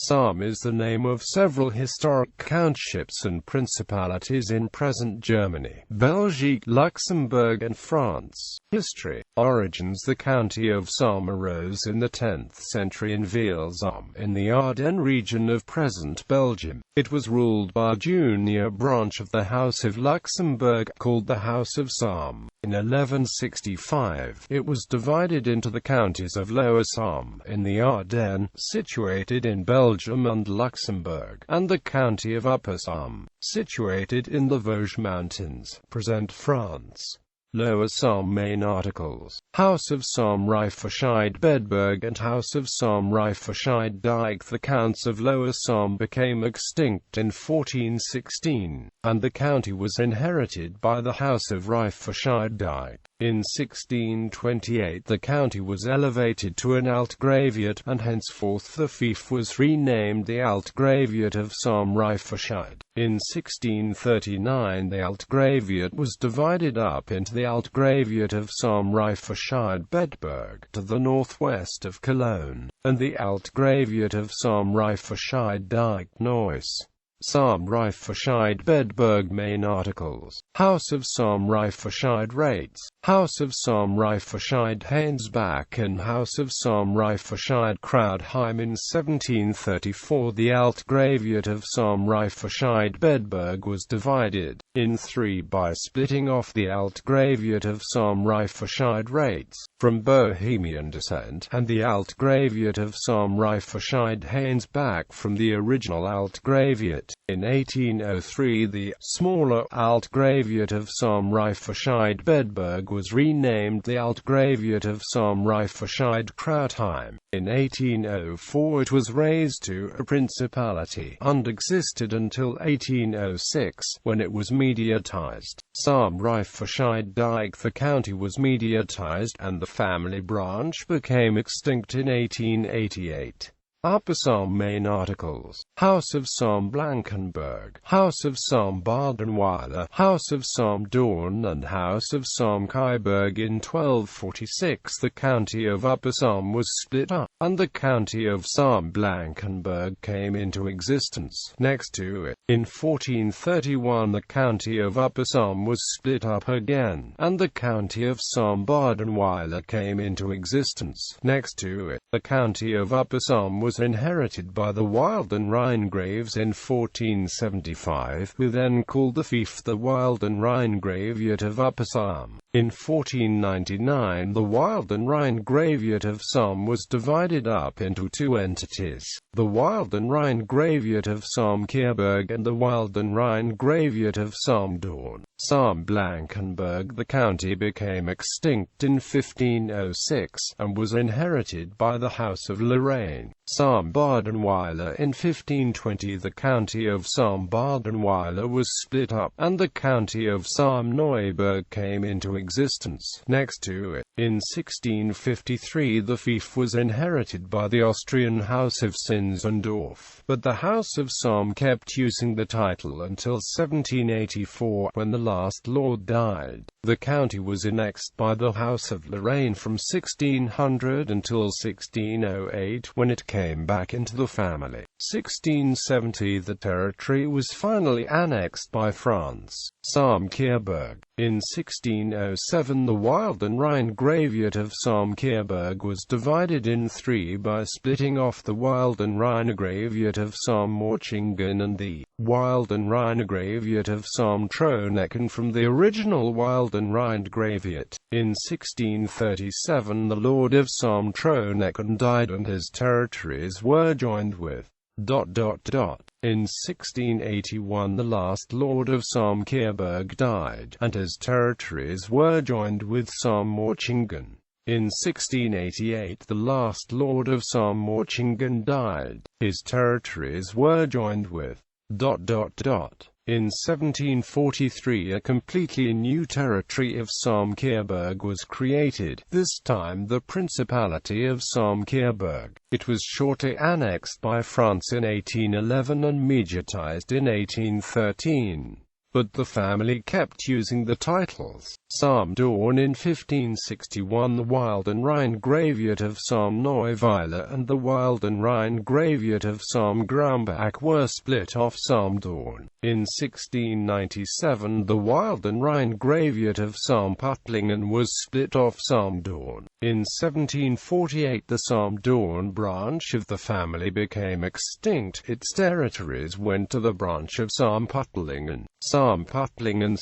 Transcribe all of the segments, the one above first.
Salm is the name of several historic countships and principalities in present Germany, Belgium, Luxembourg and France. History. Origins. The county of Salm arose in the 10th century in Salm, in the Ardennes region of present Belgium. It was ruled by a junior branch of the House of Luxembourg, called the House of Salm. In 1165, it was divided into the counties of Lower Salm, in the Ardennes, situated in Belgium and Luxembourg, and the county of Upper Salm, situated in the Vosges Mountains, present France. Lower Salm. Main articles: House of Salm Reifferscheid-Bedburg and House of Salm Reifferscheid-Dijk. The counts of Lower Salm became extinct in 1416, and the county was inherited by the House of Reifferscheid-Dijk. In 1628 the county was elevated to an Altgraviate, and henceforth the fief was renamed the Altgraviate of Salm Reifferscheid. In 1639 the Altgraviate was divided up into the Altgraviate of Salm Reifferscheid-Bedburg, to the northwest of Cologne, and the Altgraviate of Salm Reifferscheid-Dijk, Neuss. Salm Reifferscheid-Bedburg. Main articles: House of Salm Reifferscheid-Rates, House of Salm Reifferscheid-Hainsbach and House of Salm Reifferscheid-Kraudheim. In 1734 the Altgraviate of Salm Reifferscheid-Bedburg was divided in three by splitting off the Altgraviate of Salm Reifferscheid-Rates, from Bohemian descent, and the Altgraviate of Salm Reifferscheid-Hainsbach from the original Altgraviate. In 1803 the smaller Altgraviate of Salm Reifferscheid-Bedburg was renamed the Altgraviate of Salm Reifferscheid-Kraudheim. In 1804 it was raised to a principality, and existed until 1806, when it was mediatized. Salm Reifferscheid-Dijk. The county was mediatized, and the family branch became extinct in 1888. Upper Salm. Main articles: House of Salm Blankenberg, House of Salm Badenweiler, House of Salm Dorn and House of Salm Kehrberg. In 1246 the county of Upper Salm was split up, and the county of Salm Blankenberg came into existence next to it. In 1431 the county of Upper Salm was split up again, and the county of Salm Badenweiler came into existence next to it. The county of Upper Salm was inherited by the Wilden Rhinegraves in 1475, who then called the fief the Wilden Rhinegraviate of Upper Salm. In 1499 the Wilden Rhinegraviate of Salm was divided up into two entities, the Wilden Rhinegraviate of Salm Kehrberg and the Wilden Rhinegraviate of Salm Dorn. Salm Blankenberg. The county became extinct in 1506, and was inherited by the House of Lorraine. Salm Badenweiler. In 1520 the county of Salm Badenweiler was split up, and the county of Salm Neuburg came into existence next to it. In 1653 the fief was inherited by the Austrian House of Zinzendorf, but the House of Salm kept using the title until 1784, when the last lord died. The county was annexed by the House of Lorraine from 1600 until 1608, when it came back into the family. 1670 the territory was finally annexed by France. Salm Kehrberg. In 1607 the Wilden Rhinegraviate of Salm Kehrberg was divided in three by splitting off the Wilden Rhinegraviate of Salm Morchingen and the Wilden Rhinegraviate of Salm Tronecken from the original Wilden Rhinegraviate. In 1637 the Lord of Salm Tronecken died and his territories were joined with ... In 1681 the last Lord of Salm Kehrberg died, and his territories were joined with Salm Morchingen. In 1688 the last Lord of Salm Morchingen died, his territories were joined with ... In 1743 a completely new territory of Salm Kehrberg was created, this time the Principality of Salm Kehrberg. It was shortly annexed by France in 1811 and mediatized in 1813. but the family kept using the titles Salm Dawn in 1561. The Wild and Rhine Graveyard of Salm Neuweiler and the Wild and Rhine Graveyard of Salm Grumbach were split off Salm Dawn. In 1697 the Wild and Rhine Graveyard of Salm Puttlingen was split off Salm Dawn. In 1748 the Salm Dawn branch of the family became extinct. Its territories went to the branch of Salm Puttlingen. Salm Puttlingen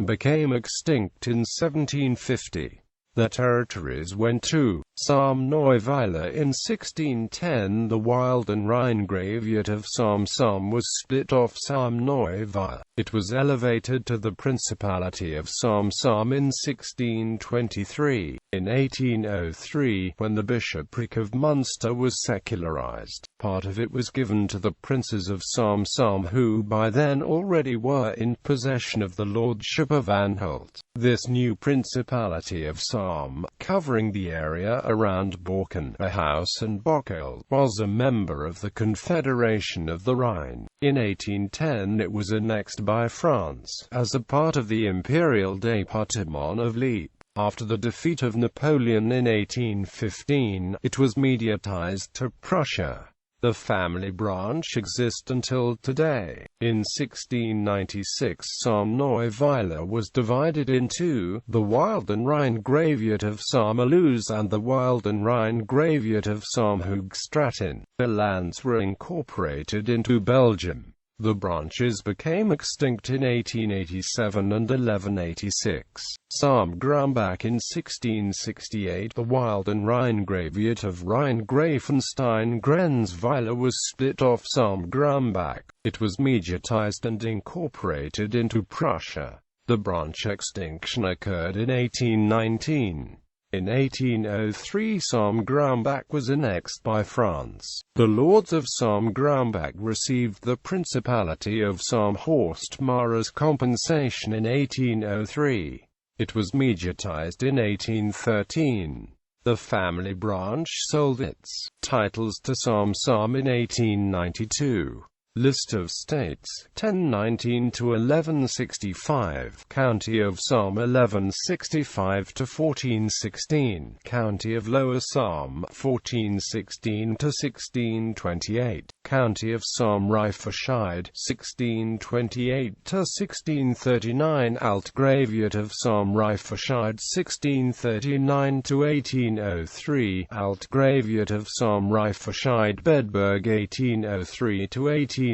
became extinct in 1750. The territories went to Salm Neuweiler in 1610. The Wild and Rhine Graveyard of Salm was split off Salm Neuweiler. It was elevated to the Principality of Salm in 1623. In 1803, when the bishopric of Munster was secularized, part of it was given to the princes of Salm who by then already were in possession of the lordship of Anhalt. This new Principality of Salm, covering the area around Borken, Bauhaus and Bocholt, was a member of the Confederation of the Rhine. In 1810 it was annexed by France, as a part of the Imperial Département of Lippe. After the defeat of Napoleon in 1815, it was mediatized to Prussia. The family branch exists until today. In 1696 Salm Neuweiler was divided into the Wild and Rhine Graveyard of Salm Loos and the Wild and Rhine Graveyard of Salm Hoogstraten. The lands were incorporated into Belgium. The branches became extinct in 1887 and 1186. Salm Grumbach in 1668. The Wild and Rhine Graveyard of Rheingrafenstein-Grenzweiler was split off Salm Grumbach. It was mediatized and incorporated into Prussia. The branch extinction occurred in 1819. In 1803 Salm Grumbach was annexed by France. The lords of Salm Grumbach received the Principality of Salm Horstmar as compensation in 1803. It was mediatized in 1813. The family branch sold its titles to Salm in 1892. List of states, 1019 to 1165. County of Salm 1165 to 1416. County of Lower Salm 1416 to 1628. County of Salm Reifferscheid 1628 to 1639. Alt Graveyard of Salm Reifferscheid 1639 to 1803. Alt Graveyard of Salm Reifferscheid Bedburg 1803 to 1804.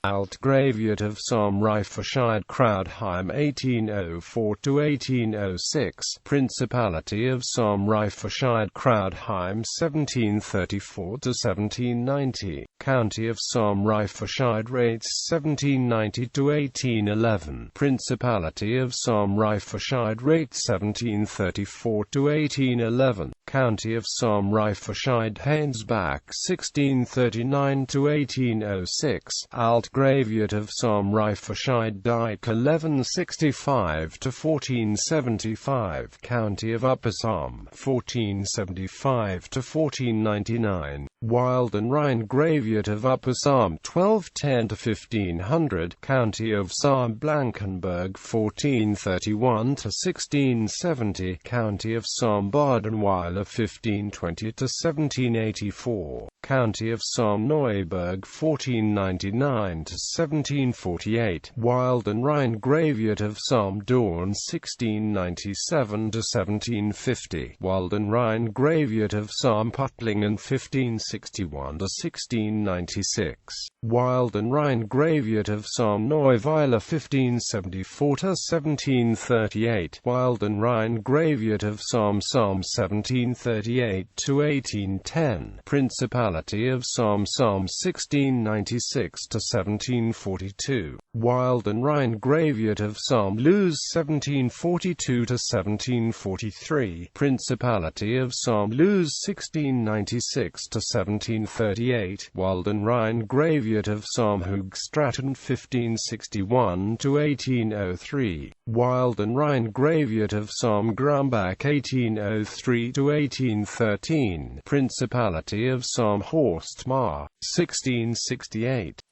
Alt Graveyard of Salm Reifferscheid Kraudheim 1804 to 1806. Principality of Salm Reifferscheid Kraudheim 1734 to 1790. County of Salm Reifferscheid Rates 1790 to 1811. Principality of Salm Reifferscheid Rates 1734 to 1811. County of Salm Reifferscheid Hainsbach 1639 to 1806. Alt Graveyard of Salm Reifferscheid Dyke 1165 to 1475. County of Upper Salm 1475 to 1499. Wild and Rhine Graveyard of Upper Salm 1210 to 1500. County of Salm Blankenberg 1431 to 1670. County of Salm Badenweiler 1520 to 1784. County of Salm Neuburg 1499 to 1748. Wild and Rhine Graveyard of Salm Dawn 1697 to 1750. Wild and Rhine Graveyard of Salm Puttlingen 1561 to 1696. Wild and Rhine Graveyard of Salm Neuweiler 1574 to 1738. Wild and Rhine Graveyard of Salm 1738 to 1810. Principality of Salm 1696 to 1742. Wild and Rhine Graveyard of Salm Loos 1742 to 1743. Principality of Salm Loos 1696 to 1738, Walden Rhine Graviate of Salm Hoogstraten 1561–1803, Walden Rhine Graviate of Salm Grumbach 1803–1813, Principality of Salm Horst Mar 1668,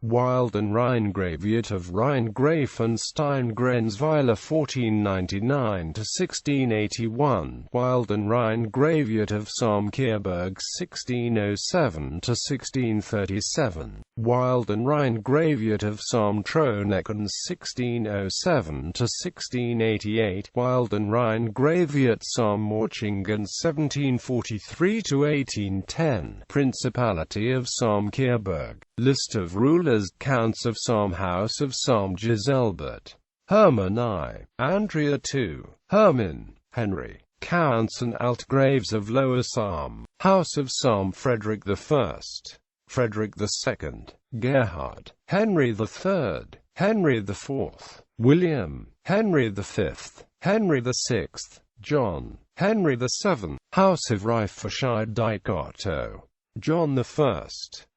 Walden Rhine Graviate of Rheingrafenstein Grenzweiler 1499–1681, Walden Rhine Graviate of Salm Kehrberg 1607–1637, Walden Rhine Graviate of Salm Tronecken 1607–1688, Walden Rhine Graviate Salm Morchingen 1743–1810, Principality of Salm Kehrberg. List of rulers, counts of Salm, House of Salm, Giselbert, Hermann I, Andrea II, Hermann, Henry, counts and altgraves of Lower Salm, House of Salm, Frederick I, Frederick II, Gerhard, Henry III, Henry IV, William, Henry V, Henry VI, John, Henry VII, House of Reifferscheid Otto, John I,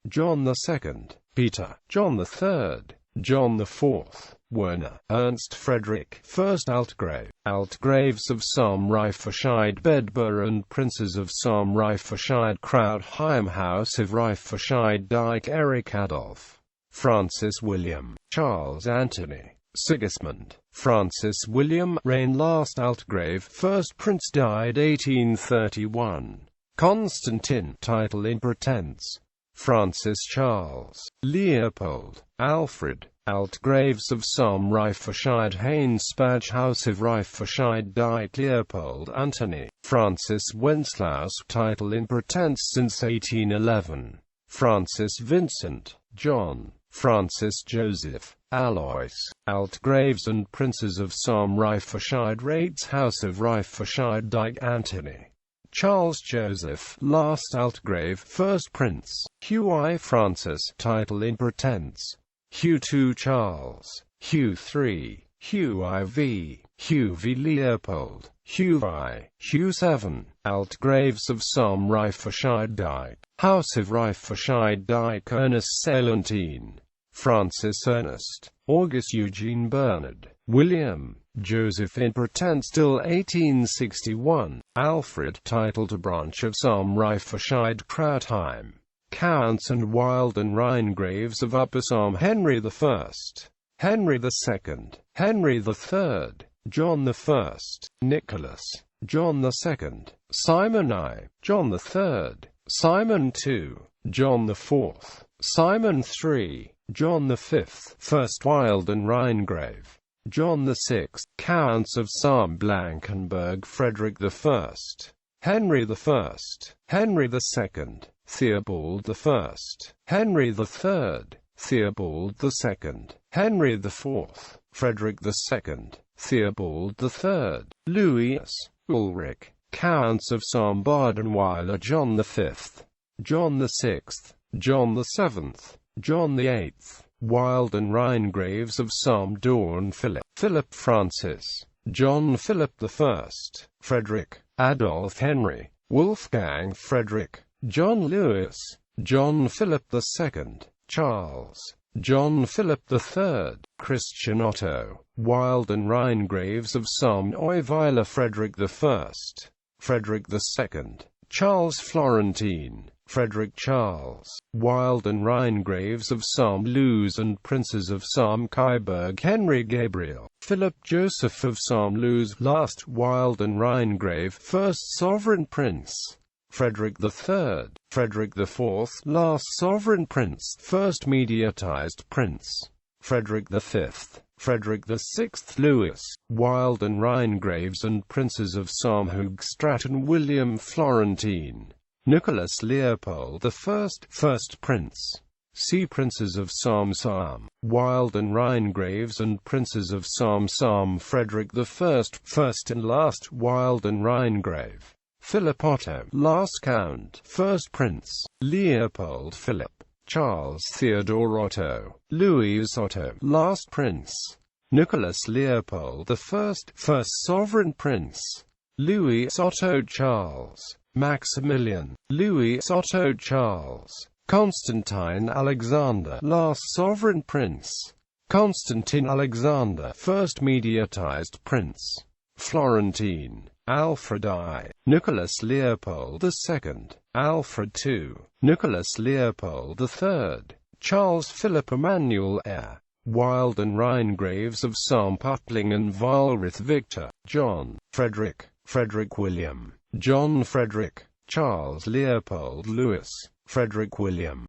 John II, Peter, John III, John IV, Werner, Ernst Frederick, First Altgrave, Altgraves of Salm Reifferscheid Bedburg and Princes of Salm Reifferscheid Krautheim, House of Reifferscheid Dyke Eric Adolf, Francis William, Charles Anthony, Sigismund, Francis William, reign last Altgrave, first Prince died 1831. Constantine, title in pretense, Francis Charles, Leopold, Alfred, Altgraves of Salm Reifferscheid Hainspach, House of Reifferscheid Dyke Leopold Antony, Francis Wenceslaus, title in pretense since 1811, Francis Vincent, John, Francis Joseph, Alois, Altgraves and Princes of Salm Reifferscheid Rates, House of Reifferscheid Dyke Antony, Charles Joseph, last Altgrave, first Prince, Hugh I Francis, title in pretense, Hugh II Charles, Hugh III, Hugh IV, Hugh V Leopold, Hugh I, Hugh VII, Altgraves of Salm Reifferscheid Dyke, House of Reifferscheid Dyke Ernest Salentine, Francis Ernest, August Eugene Bernard, William, Joseph in pretense till 1861, Alfred, title to branch of Salm Reifferscheid Krautheim, Counts and Walden Rheingraves of Upper Salm, Henry I, Henry II, Henry III, John I, Nicholas, John II, Simon I, John III, Simon II, John IV, Simon III, John V, First Walden Rhinegrave, John VI, Counts of Salm Blankenberg, Frederick I, Henry I, Henry II, Theobald I, Henry III, Theobald II, Henry IV, Frederick II, Theobald III, Louis, Ulrich, Counts of Salm Badenweiler, John V, John VI, John VII, John VIII, Walden Rhinegraves of Salm Dorn Philip, Philip Francis, John Philip I, Frederick, Adolf Henry, Wolfgang Frederick, John Louis, John Philip II, Charles, John Philip III, Christian Otto, Walden Rhinegraves of Salm Neuweiler, Frederick I, Frederick II, Charles Florentine, Frederick Charles, Walden Rhinegraves of Salm Luz and Princes of Salm Kehrberg, Henry Gabriel, Philip Joseph of Salm Luz, last Walden Rhinegrave, first Sovereign Prince, Frederick III, Frederick IV, last Sovereign Prince, first Mediatized Prince, Frederick V, Frederick VI, Louis, Walden Rhinegraves and Princes of Salm Hoogstraten, William Florentine, Nicholas Leopold I, first Prince. See Princes of Salm, Walden Rhinegraves and Princes of Salm, Frederick I, first and last Walden Rhinegrave, Philip Otto, last Count, first Prince, Leopold Philip, Charles Theodore Otto, Louis Otto, last Prince, Nicholas Leopold I, first Sovereign Prince, Louis Otto Charles, Maximilian, Louis Otto Charles, Constantine Alexander, last sovereign prince, Constantine Alexander, first mediatized prince, Florentine, Alfred I, Nicholas Leopold II, Alfred II, Nicholas Leopold III, Charles Philip Emmanuel heir, Wild and Rhinegraves of Salm, Puttling and Walrath, Victor, John, Frederick, Frederick William, John Frederick, Charles Leopold Louis, Frederick William.